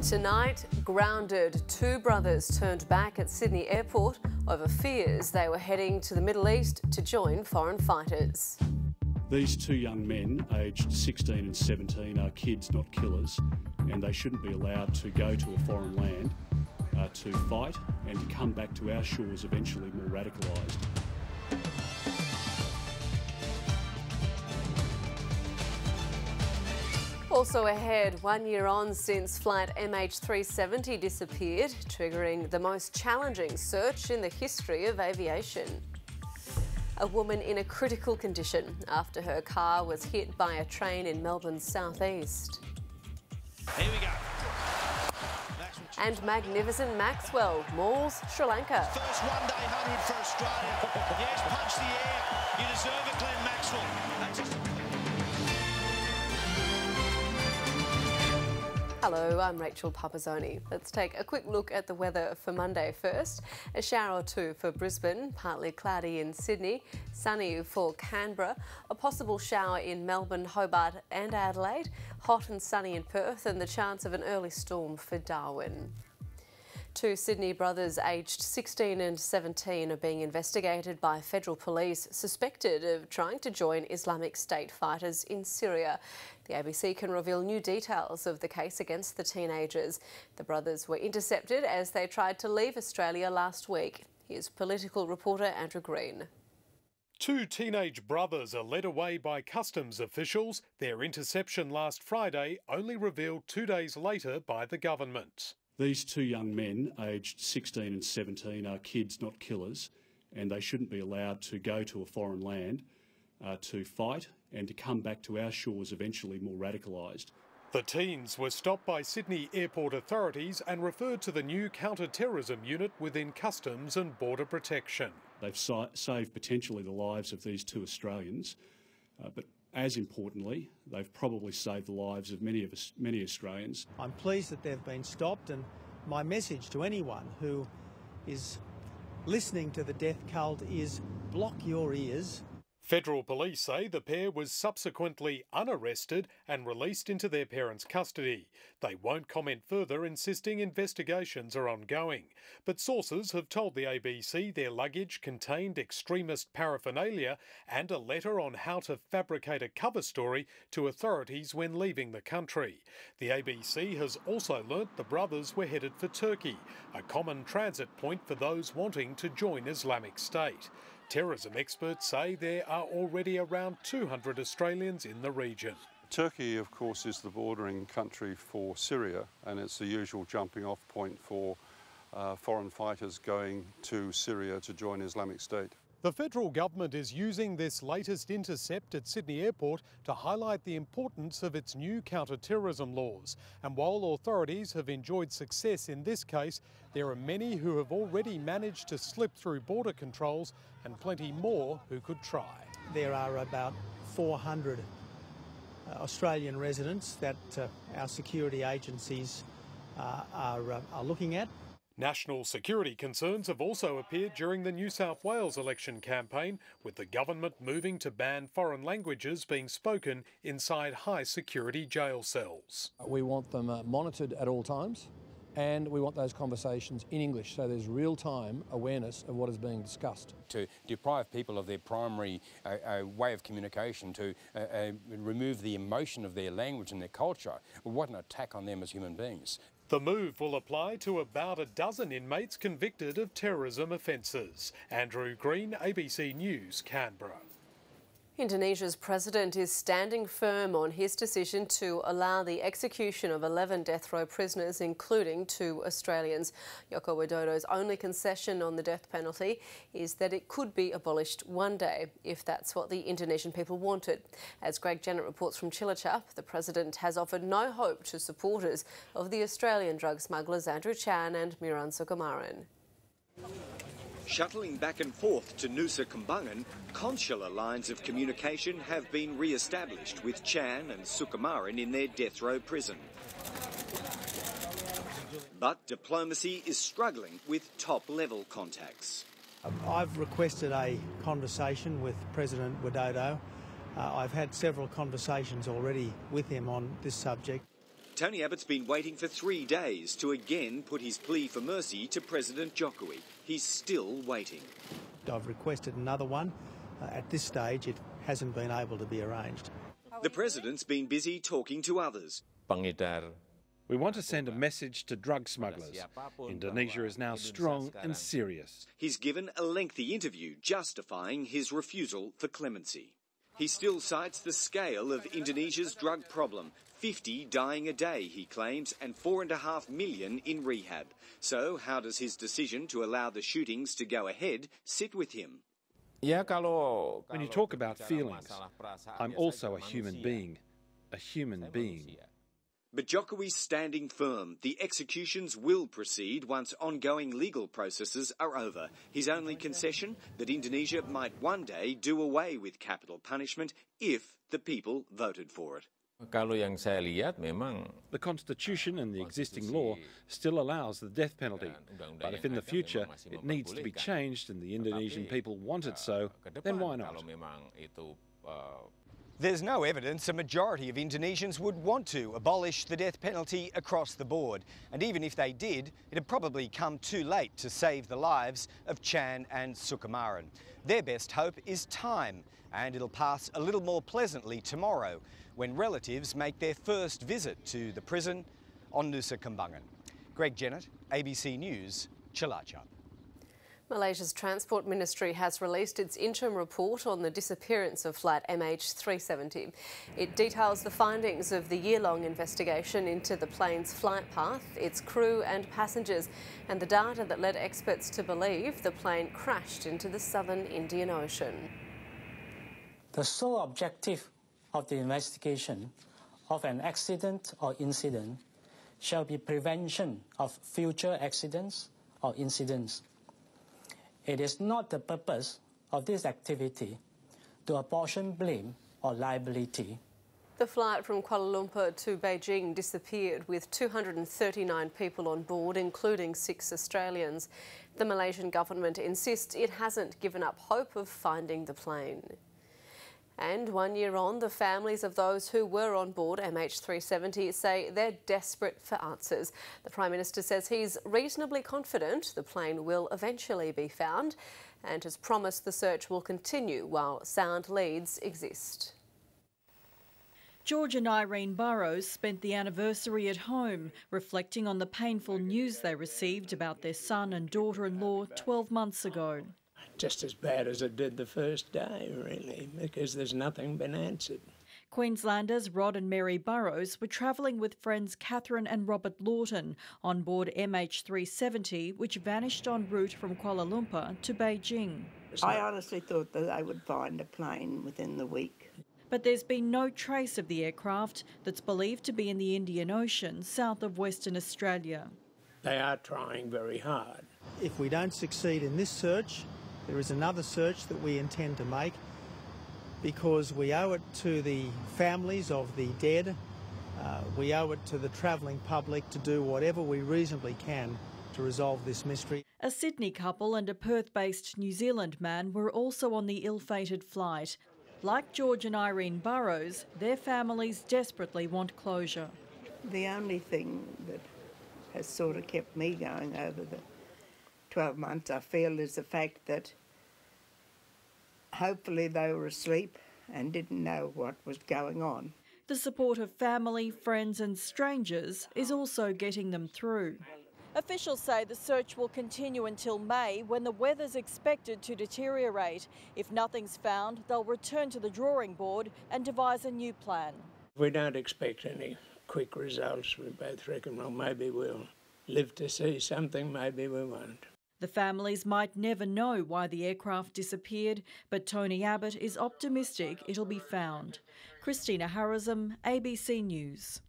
Tonight, grounded. Two brothers turned back at Sydney Airport over fears they were heading to the Middle East to join foreign fighters. These two young men, aged 16 and 17, are kids, not killers, and they shouldn't be allowed to go to a foreign land to fight and to come back to our shores eventually more radicalised. Also ahead, 1 year on since flight MH370 disappeared, triggering the most challenging search in the history of aviation. A woman in a critical condition after her car was hit by a train in Melbourne's southeast. Here we go. And magnificent Maxwell mauls Sri Lanka. First one-day 100 for Australia. Yes, punch the air. You deserve it, Glenn Maxwell. Hello, I'm Rachel Pupazzoni. Let's take a quick look at the weather for Monday first. A shower or two for Brisbane, partly cloudy in Sydney, sunny for Canberra, a possible shower in Melbourne, Hobart and Adelaide, hot and sunny in Perth and the chance of an early storm for Darwin. Two Sydney brothers aged 16 and 17 are being investigated by federal police, suspected of trying to join Islamic State fighters in Syria. The ABC can reveal new details of the case against the teenagers. The brothers were intercepted as they tried to leave Australia last week. Here's political reporter Andrew Green. Two teenage brothers are led away by customs officials. Their interception last Friday only revealed 2 days later by the government. These two young men, aged 16 and 17, are kids, not killers, and they shouldn't be allowed to go to a foreign land to fight and to come back to our shores eventually more radicalised. The teens were stopped by Sydney Airport authorities and referred to the new counter-terrorism unit within Customs and Border Protection. They've saved potentially the lives of these two Australians, but as importantly, they've probably saved the lives of many Australians. I'm pleased that they've been stopped, and my message to anyone who is listening to the death cult is block your ears. Federal police say the pair was subsequently unarrested and released into their parents' custody. They won't comment further, insisting investigations are ongoing. But sources have told the ABC their luggage contained extremist paraphernalia and a letter on how to fabricate a cover story to authorities when leaving the country. The ABC has also learnt the brothers were headed for Turkey, a common transit point for those wanting to join Islamic State. Terrorism experts say there are already around 200 Australians in the region. Turkey, of course, is the bordering country for Syria, and it's the usual jumping-off point for foreign fighters going to Syria to join Islamic State. The federal government is using this latest intercept at Sydney Airport to highlight the importance of its new counter-terrorism laws. And while authorities have enjoyed success in this case, there are many who have already managed to slip through border controls and plenty more who could try. There are about 400 Australian residents that our security agencies are looking at. National security concerns have also appeared during the New South Wales election campaign, with the government moving to ban foreign languages being spoken inside high-security jail cells. We want them monitored at all times, and we want those conversations in English, so there's real-time awareness of what is being discussed. To deprive people of their primary way of communication, to remove the emotion of their language and their culture, what an attack on them as human beings. The move will apply to about a dozen inmates convicted of terrorism offences. Andrew Green, ABC News, Canberra. Indonesia's president is standing firm on his decision to allow the execution of 11 death row prisoners, including 2 Australians. Joko Widodo's only concession on the death penalty is that it could be abolished one day, if that's what the Indonesian people wanted. As Greg Jennett reports from Cilacap, the president has offered no hope to supporters of the Australian drug smugglers Andrew Chan and Miran Sukumaran. Shuttling back and forth to Nusa Kambangan, consular lines of communication have been re-established with Chan and Sukumaran in their death row prison. But diplomacy is struggling with top-level contacts. I've requested a conversation with President Widodo. I've had several conversations already with him on this subject. Tony Abbott's been waiting for 3 days to again put his plea for mercy to President Jokowi. He's still waiting. I've requested another one. At this stage, it hasn't been able to be arranged. The President's been busy talking to others. We want to send a message to drug smugglers. Indonesia is now strong and serious. He's given a lengthy interview justifying his refusal for clemency. He still cites the scale of Indonesia's drug problem. 50 dying a day, he claims, and 4.5 million in rehab. So how does his decision to allow the shootings to go ahead sit with him? When you talk about feelings, I'm also a human being. A human being. But Jokowi's standing firm. The executions will proceed once ongoing legal processes are over. His only concession, that Indonesia might one day do away with capital punishment if the people voted for it. The Constitution and the existing law still allows the death penalty, but if in the future it needs to be changed and the Indonesian people want it so, then why not? There's no evidence a majority of Indonesians would want to abolish the death penalty across the board. And even if they did, it'd probably come too late to save the lives of Chan and Sukumaran. Their best hope is time, and it'll pass a little more pleasantly tomorrow when relatives make their first visit to the prison on Nusa Kambangan. Greg Jennett, ABC News, Cilacap. Malaysia's Transport Ministry has released its interim report on the disappearance of flight MH370. It details the findings of the year-long investigation into the plane's flight path, its crew and passengers, and the data that led experts to believe the plane crashed into the southern Indian Ocean. The sole objective of the investigation of an accident or incident shall be prevention of future accidents or incidents. It is not the purpose of this activity to apportion blame or liability. The flight from Kuala Lumpur to Beijing disappeared with 239 people on board, including 6 Australians. The Malaysian government insists it hasn't given up hope of finding the plane. And 1 year on, the families of those who were on board MH370 say they're desperate for answers. The Prime Minister says he's reasonably confident the plane will eventually be found and has promised the search will continue while sound leads exist. George and Irene Burrows spent the anniversary at home, reflecting on the painful news they received about their son and daughter-in-law 12 months ago. Just as bad as it did the first day, really, because there's nothing been answered. Queenslanders Rod and Mary Burrows were travelling with friends Catherine and Robert Lawton on board MH370, which vanished en route from Kuala Lumpur to Beijing. I honestly thought that I would find a plane within the week. But there's been no trace of the aircraft that's believed to be in the Indian Ocean south of Western Australia. They are trying very hard. If we don't succeed in this search, there is another search that we intend to make because we owe it to the families of the dead, we owe it to the travelling public to do whatever we reasonably can to resolve this mystery. A Sydney couple and a Perth-based New Zealand man were also on the ill-fated flight. Like George and Irene Burrows, their families desperately want closure. The only thing that has sort of kept me going over the 12 months, I feel, is the fact that hopefully they were asleep and didn't know what was going on. The support of family, friends and strangers is also getting them through. Officials say the search will continue until May, when the weather's expected to deteriorate. If nothing's found, they'll return to the drawing board and devise a new plan. We don't expect any quick results. We both reckon, well, maybe we'll live to see something, maybe we won't. The families might never know why the aircraft disappeared, but Tony Abbott is optimistic it'll be found. Christina Harrison, ABC News.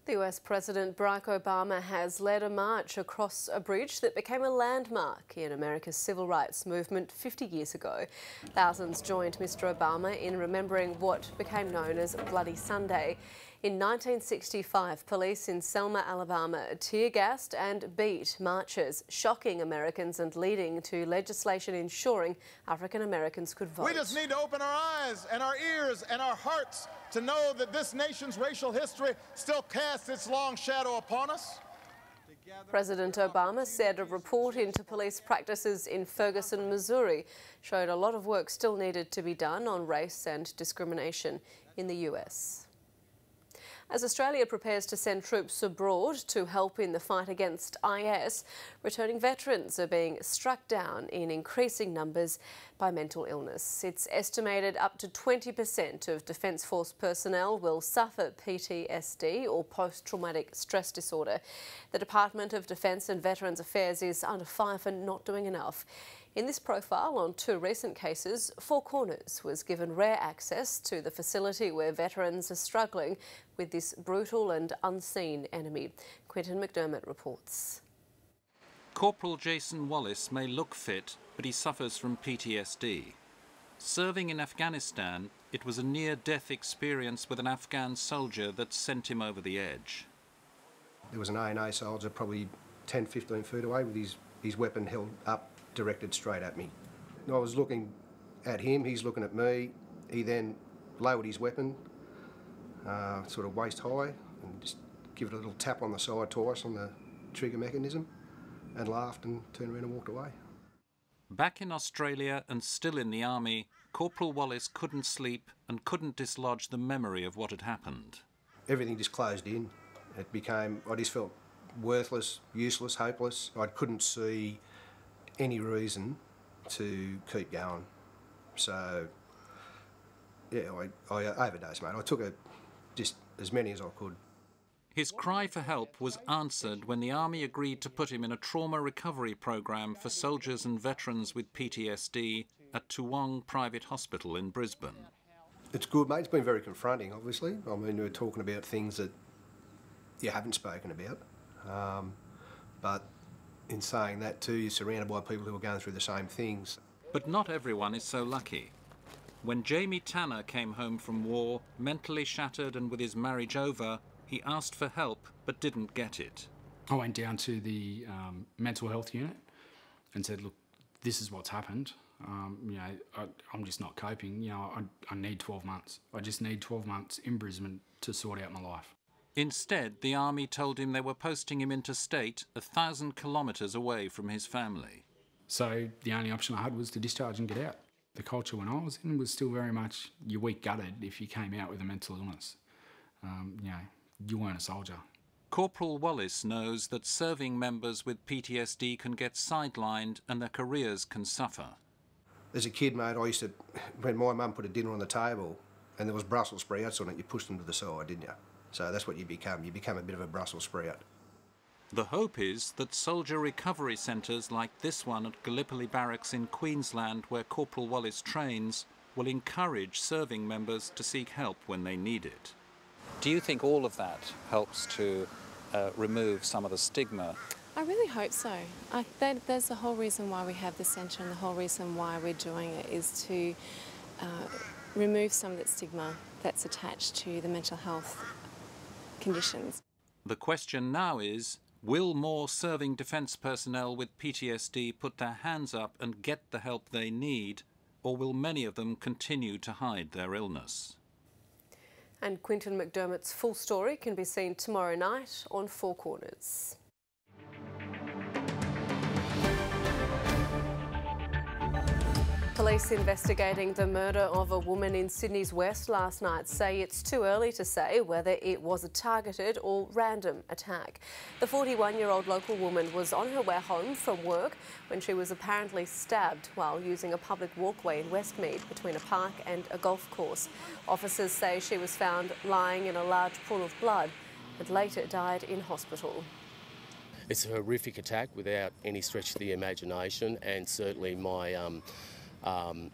The US President Barack Obama has led a march across a bridge that became a landmark in America's civil rights movement 50 years ago. Thousands joined Mr. Obama in remembering what became known as Bloody Sunday. In 1965, police in Selma, Alabama tear-gassed and beat marchers, shocking Americans and leading to legislation ensuring African Americans could vote. We just need to open our eyes and our ears and our hearts to know that this nation's racial history still casts its long shadow upon us. President Obama said a report into police practices in Ferguson, Missouri showed a lot of work still needed to be done on race and discrimination in the US. As Australia prepares to send troops abroad to help in the fight against IS, returning veterans are being struck down in increasing numbers by mental illness. It's estimated up to 20% of Defence Force personnel will suffer PTSD or post-traumatic stress disorder. The Department of Defence and Veterans Affairs is under fire for not doing enough. In this profile on 2 recent cases, Four Corners was given rare access to the facility where veterans are struggling with this brutal and unseen enemy. Quentin McDermott reports. Corporal Jason Wallace may look fit, but he suffers from PTSD. Serving in Afghanistan, it was a near-death experience with an Afghan soldier that sent him over the edge. There was an A&A soldier probably 10, 15 feet away with his weapon held up, directed straight at me. I was looking at him, he's looking at me. He then lowered his weapon, sort of waist high, and just give it a little tap on the side twice on the trigger mechanism, and laughed and turned around and walked away. Back in Australia and still in the army, Corporal Wallace couldn't sleep and couldn't dislodge the memory of what had happened. Everything just closed in. It became, I just felt worthless, useless, hopeless. I couldn't see any reason to keep going. So, yeah, I overdosed, mate. I took just as many as I could. His cry for help was answered when the Army agreed to put him in a trauma recovery program for soldiers and veterans with PTSD at Toowong Private Hospital in Brisbane. It's good, mate. It's been very confronting, obviously. I mean, we're talking about things that you haven't spoken about. But in saying that too, you're surrounded by people who are going through the same things. But not everyone is so lucky. When Jamie Tanner came home from war, mentally shattered and with his marriage over, he asked for help but didn't get it. I went down to the mental health unit and said, look, this is what's happened. I'm just not coping. I need 12 months. I just need 12 months in Brisbane to sort out my life. Instead, the Army told him they were posting him interstate 1,000 kilometres away from his family. So the only option I had was to discharge and get out. The culture when I was in was still very much you're weak-gutted if you came out with a mental illness. You weren't a soldier. Corporal Wallace knows that serving members with PTSD can get sidelined and their careers can suffer. As a kid, mate, I used to, when my mum put a dinner on the table and there was Brussels sprouts on it, you pushed them to the side, didn't you? So that's what you become. You become a bit of a Brussels sprout. The hope is that soldier recovery centres like this one at Gallipoli Barracks in Queensland, where Corporal Wallace trains, will encourage serving members to seek help when they need it. Do you think all of that helps to remove some of the stigma? I really hope so. There's the whole reason why we have the centre, and the whole reason why we're doing it is to remove some of that stigma that's attached to the mental health conditions. The question now is, will more serving defence personnel with PTSD put their hands up and get the help they need, or will many of them continue to hide their illness? And Quentin McDermott's full story can be seen tomorrow night on Four Corners. Police investigating the murder of a woman in Sydney's West last night say it's too early to say whether it was a targeted or random attack. The 41-year-old local woman was on her way home from work when she was apparently stabbed while using a public walkway in Westmead between a park and a golf course. Officers say she was found lying in a large pool of blood and later died in hospital. It's a horrific attack without any stretch of the imagination, and certainly my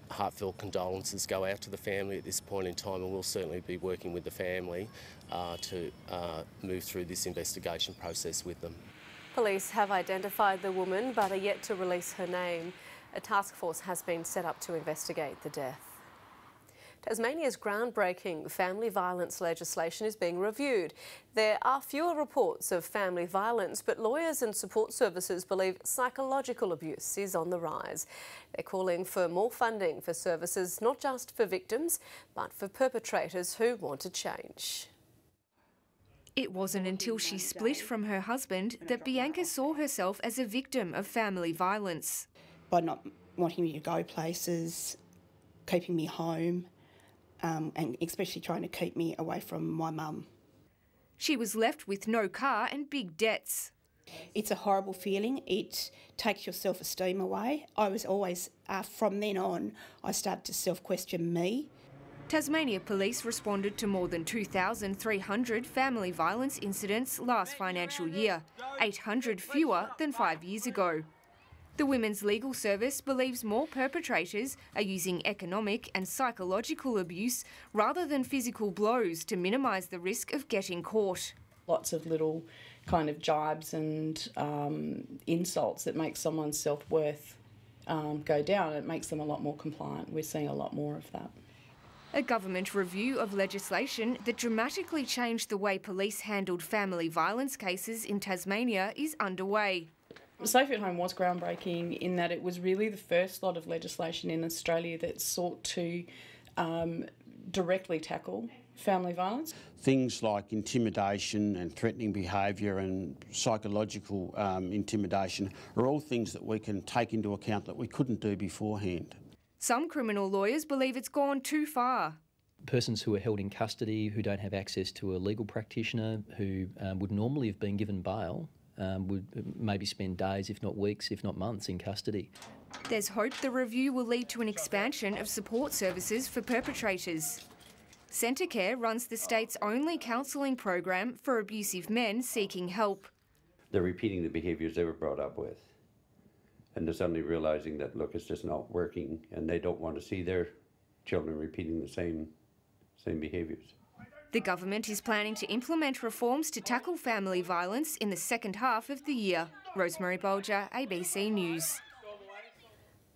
heartfelt condolences go out to the family at this point in time, and we'll certainly be working with the family to move through this investigation process with them. Police have identified the woman but are yet to release her name. A task force has been set up to investigate the death. Tasmania's groundbreaking family violence legislation is being reviewed. There are fewer reports of family violence, but lawyers and support services believe psychological abuse is on the rise. They're calling for more funding for services, not just for victims, but for perpetrators who want to change. It wasn't until she split from her husband that Bianca saw herself as a victim of family violence. By not wanting me to go places, keeping me home, and especially trying to keep me away from my mum. She was left with no car and big debts. It's a horrible feeling. It takes your self-esteem away. I was always, from then on, I started to self-question me. Tasmania Police responded to more than 2,300 family violence incidents last financial year, 800 fewer than 5 years ago. The Women's Legal Service believes more perpetrators are using economic and psychological abuse rather than physical blows to minimise the risk of getting caught. Lots of little kind of jibes and insults that make someone's self-worth go down. It makes them a lot more compliant. We're seeing a lot more of that. A government review of legislation that dramatically changed the way police handled family violence cases in Tasmania is underway. Safe at Home was groundbreaking in that it was really the first lot of legislation in Australia that sought to directly tackle family violence. Things like intimidation and threatening behaviour and psychological intimidation are all things that we can take into account that we couldn't do beforehand. Some criminal lawyers believe it's gone too far. Persons who are held in custody, who don't have access to a legal practitioner, who would normally have been given bail, would maybe spend days, if not weeks, if not months in custody. There's hope the review will lead to an expansion of support services for perpetrators. Centrecare runs the state's only counselling program for abusive men seeking help. They're repeating the behaviours they were brought up with. And they're suddenly realising that, look, it's just not working, and they don't want to see their children repeating the same behaviours. The government is planning to implement reforms to tackle family violence in the second half of the year. Rosemary Bolger, ABC News.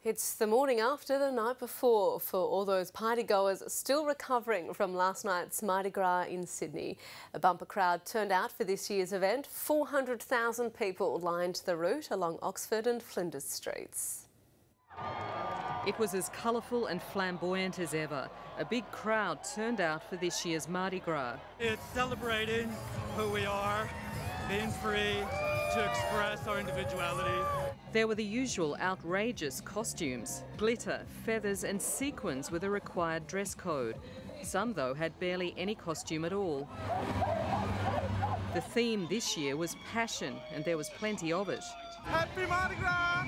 It's the morning after the night before for all those partygoers still recovering from last night's Mardi Gras in Sydney. A bumper crowd turned out for this year's event. 400,000 people lined the route along Oxford and Flinders streets. It was as colourful and flamboyant as ever. A big crowd turned out for this year's Mardi Gras. It's celebrating who we are, being free to express our individuality. There were the usual outrageous costumes. Glitter, feathers and sequins were the required dress code. Some, though, had barely any costume at all. The theme this year was passion, and there was plenty of it. Happy Mardi Gras!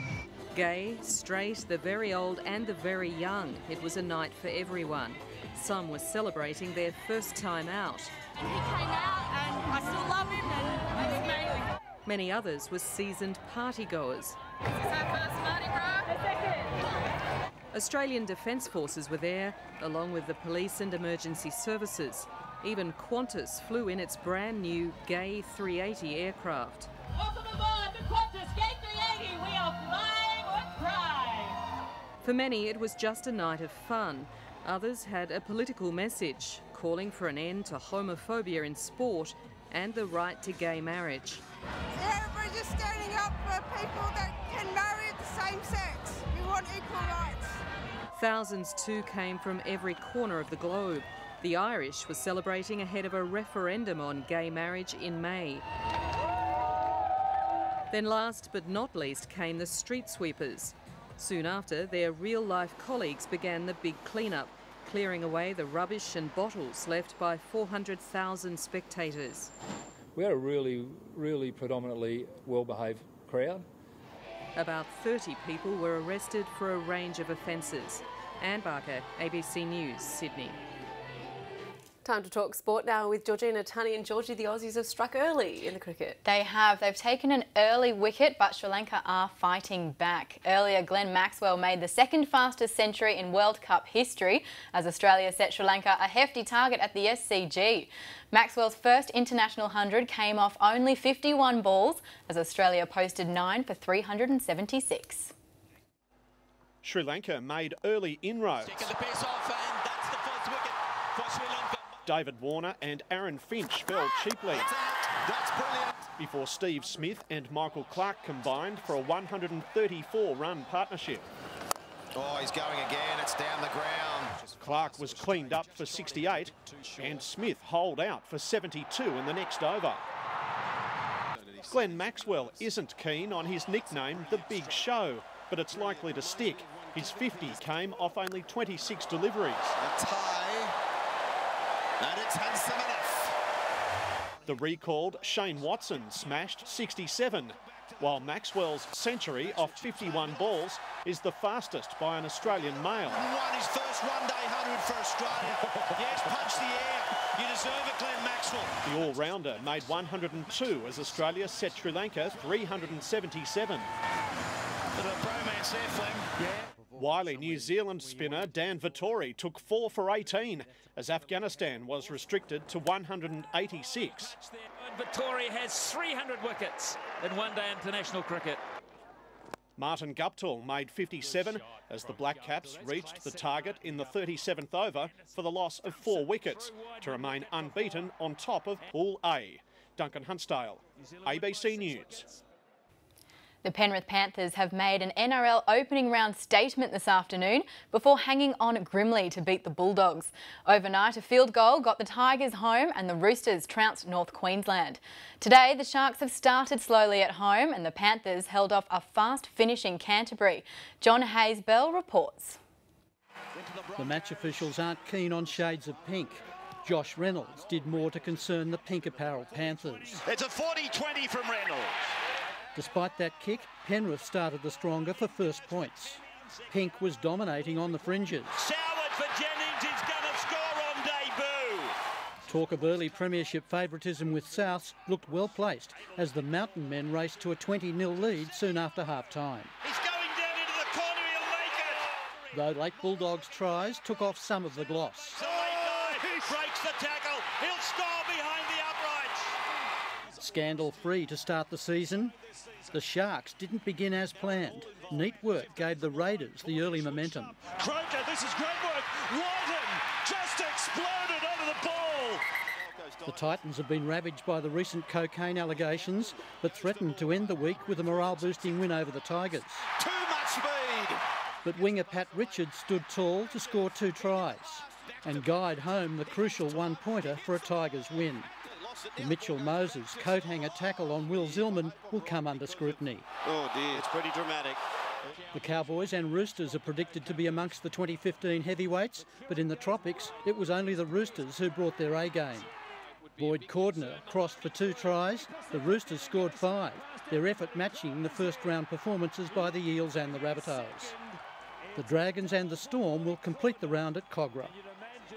Gay, straight, the very old and the very young. It was a night for everyone. Some were celebrating their first time out. And he came out and I still love him and it's amazing. Many others were seasoned partygoers. Is this our first Mardi Gras? The second. Australian Defence Forces were there, along with the police and emergency services. Even Qantas flew in its brand new Gay 380 aircraft. Welcome aboard the Qantas Gay 380. We are flying with pride. For many, it was just a night of fun. Others had a political message, calling for an end to homophobia in sport and the right to gay marriage. Yeah, we're just standing up for people that can marry the same sex. We want equal rights. Thousands too came from every corner of the globe. The Irish were celebrating ahead of a referendum on gay marriage in May. Then last but not least came the street sweepers. Soon after, their real-life colleagues began the big clean-up, clearing away the rubbish and bottles left by 400,000 spectators. We had a really predominantly well-behaved crowd. About 30 people were arrested for a range of offences. Anne Barker, ABC News, Sydney. Time to talk sport now with Georgina Tunney and Georgie. The Aussies have struck early in the cricket. They have. They've taken an early wicket, but Sri Lanka are fighting back. Earlier, Glenn Maxwell made the second fastest century in World Cup history as Australia set Sri Lanka a hefty target at the SCG. Maxwell's first international 100 came off only 51 balls as Australia posted 9 for 376. Sri Lanka made early inroads. Taking the pace off, and that's the first wicket. David Warner and Aaron Finch fell cheaply. That's brilliant. Before Steve Smith and Michael Clark combined for a 134-run partnership. Oh, he's going again. It's down the ground. Clark was cleaned up for 68 and Smith holed out for 72 in the next over. Glenn Maxwell isn't keen on his nickname, The Big Show, but it's likely to stick. His 50 came off only 26 deliveries. A tie, and it's handsome enough. The recalled Shane Watson smashed 67, while Maxwell's century off 51 balls is the fastest by an Australian male. Won his first one-day 100 for Australia. Yes, punch the air. You deserve it, Glenn Maxwell. The all-rounder made 102 as Australia set Sri Lanka 377. Bit of a bromance there, Flem. Yeah. Wily New Zealand spinner Dan Vettori took 4 for 18 as Afghanistan was restricted to 186. Vettori has 300 wickets in one-day international cricket. Martin Guptill made 57 as the Black Caps reached the target in the 37th over for the loss of 4 wickets to remain unbeaten on top of Pool A. Duncan Huntsdale, ABC News. The Penrith Panthers have made an NRL opening round statement this afternoon before hanging on grimly to beat the Bulldogs. Overnight, a field goal got the Tigers home and the Roosters trounced North Queensland. Today, the Sharks have started slowly at home and the Panthers held off a fast-finishing Canterbury. John Hayes-Bell reports. The match officials aren't keen on shades of pink. Josh Reynolds did more to concern the pink apparel Panthers. It's a 40-20 from Reynolds. Despite that kick, Penrith started the stronger for first points. Pink was dominating on the fringes. Soward for Jennings, he's going to score on debut. Talk of early premiership favouritism with Souths looked well placed as the Mountain men raced to a 20-0 lead soon after half-time. He's going down into the corner, he'll make it. Though late Bulldogs tries took off some of the gloss. He breaks the tackle, he'll score behind the uprights. Scandal-free to start the season. The Sharks didn't begin as planned. Neat work gave the Raiders the early momentum. Croker, this is great work. Whiten just exploded under the ball. The Titans have been ravaged by the recent cocaine allegations, but threatened to end the week with a morale-boosting win over the Tigers. Too much speed. But winger Pat Richards stood tall to score 2 tries and guide home the crucial one-pointer for a Tigers win. The Mitchell Moses coat hanger tackle on Will Zillman will come under scrutiny. Oh dear, it's pretty dramatic. The Cowboys and Roosters are predicted to be amongst the 2015 heavyweights, but in the tropics it was only the Roosters who brought their A-game. Boyd Cordner crossed for 2 tries, the Roosters scored 5, their effort matching the first-round performances by the Eels and the Rabbitohs. The Dragons and the Storm will complete the round at Cogra.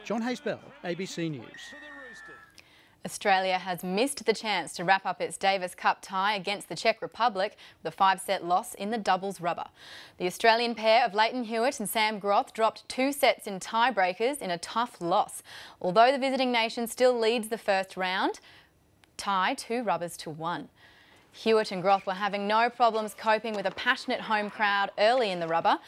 John Hayes-Bell, ABC News. Australia has missed the chance to wrap up its Davis Cup tie against the Czech Republic with a 5-set loss in the doubles rubber. The Australian pair of Leighton Hewitt and Sam Groth dropped 2 sets in tiebreakers in a tough loss. Although the visiting nation still leads the first round, tie 2 rubbers to 1. Hewitt and Groth were having no problems coping with a passionate home crowd early in the rubber,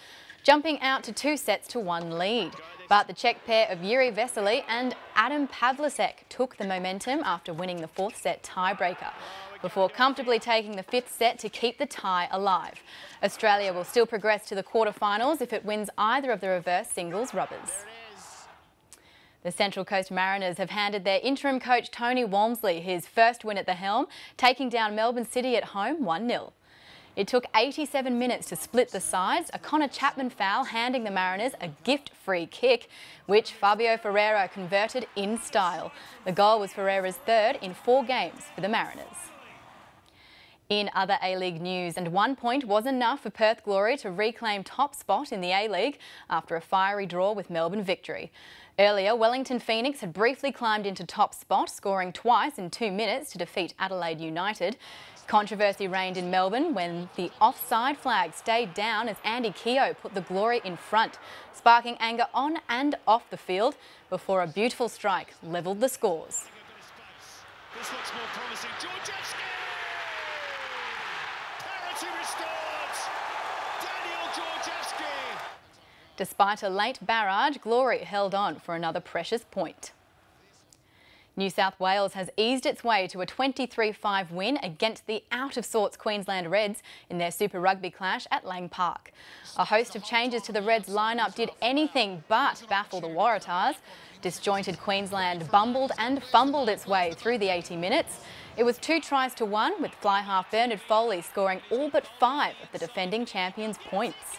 jumping out to 2 sets to 1 lead. But the Czech pair of Yuri Vesely and Adam Pavlicek took the momentum after winning the 4th set tiebreaker, before comfortably taking the 5th set to keep the tie alive. Australia will still progress to the quarterfinals if it wins either of the reverse singles rubbers. The Central Coast Mariners have handed their interim coach Tony Walmsley his first win at the helm, taking down Melbourne City at home 1-0. It took 87 minutes to split the sides, a Connor Chapman foul handing the Mariners a gift-free kick, which Fabio Ferreira converted in style. The goal was Ferreira's 3rd in 4 games for the Mariners. In other A-League news, and 1 point was enough for Perth Glory to reclaim top spot in the A-League after a fiery draw with Melbourne Victory. Earlier, Wellington Phoenix had briefly climbed into top spot, scoring twice in 2 minutes to defeat Adelaide United. Controversy reigned in Melbourne when the offside flag stayed down as Andy Keogh put the Glory in front, sparking anger on and off the field before a beautiful strike levelled the scores. This looks more promising. Georgievski! Parity restored! Daniel Georgievski! Despite a late barrage, Glory held on for another precious point. New South Wales has eased its way to a 23-5 win against the out-of-sorts Queensland Reds in their Super Rugby clash at Lang Park. A host of changes to the Reds lineup did anything but baffle the Waratahs. Disjointed Queensland bumbled and fumbled its way through the 80 minutes. It was 2-1, with fly half Bernard Foley scoring all but 5 of the defending champions' points.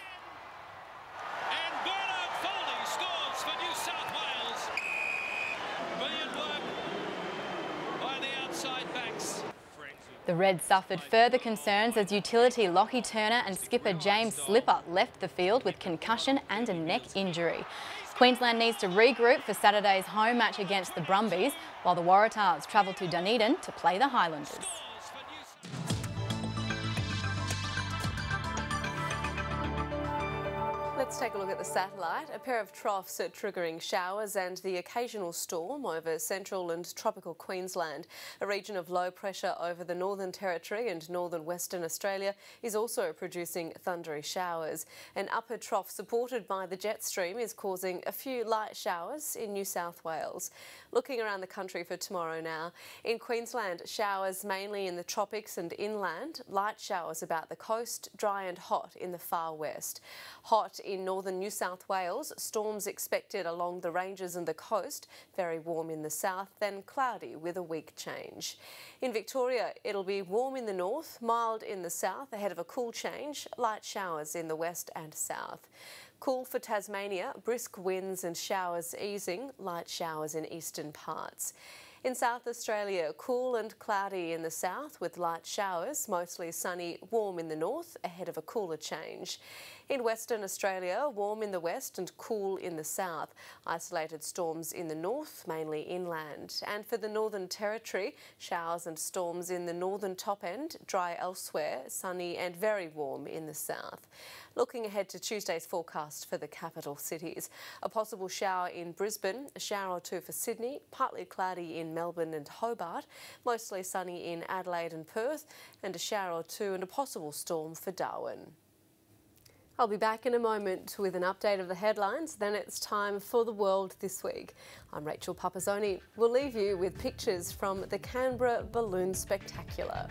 The Reds suffered further concerns as utility Lockie Turner and skipper James Slipper left the field with concussion and a neck injury. Queensland needs to regroup for Saturday's home match against the Brumbies, while the Waratahs travel to Dunedin to play the Highlanders. Let's take a look at the satellite. A pair of troughs are triggering showers and the occasional storm over central and tropical Queensland. A region of low pressure over the Northern Territory and northern Western Australia is also producing thundery showers. An upper trough supported by the jet stream is causing a few light showers in New South Wales. Looking around the country for tomorrow now. In Queensland, showers mainly in the tropics and inland. Light showers about the coast, dry and hot in the far west. Hot in northern New South Wales, storms expected along the ranges and the coast, very warm in the south, then cloudy with a weak change. In Victoria, it'll be warm in the north, mild in the south, ahead of a cool change, light showers in the west and south. Cool for Tasmania, brisk winds and showers easing, light showers in eastern parts. In South Australia, cool and cloudy in the south with light showers, mostly sunny, warm in the north, ahead of a cooler change. In Western Australia, warm in the west and cool in the south. Isolated storms in the north, mainly inland. And for the Northern Territory, showers and storms in the northern top end, dry elsewhere, sunny and very warm in the south. Looking ahead to Tuesday's forecast for the capital cities. A possible shower in Brisbane, a shower or two for Sydney, partly cloudy in Melbourne and Hobart, mostly sunny in Adelaide and Perth, and a shower or two and a possible storm for Darwin. I'll be back in a moment with an update of the headlines, then it's time for the world this week. I'm Rachel Pupazzoni. We'll leave you with pictures from the Canberra Balloon Spectacular.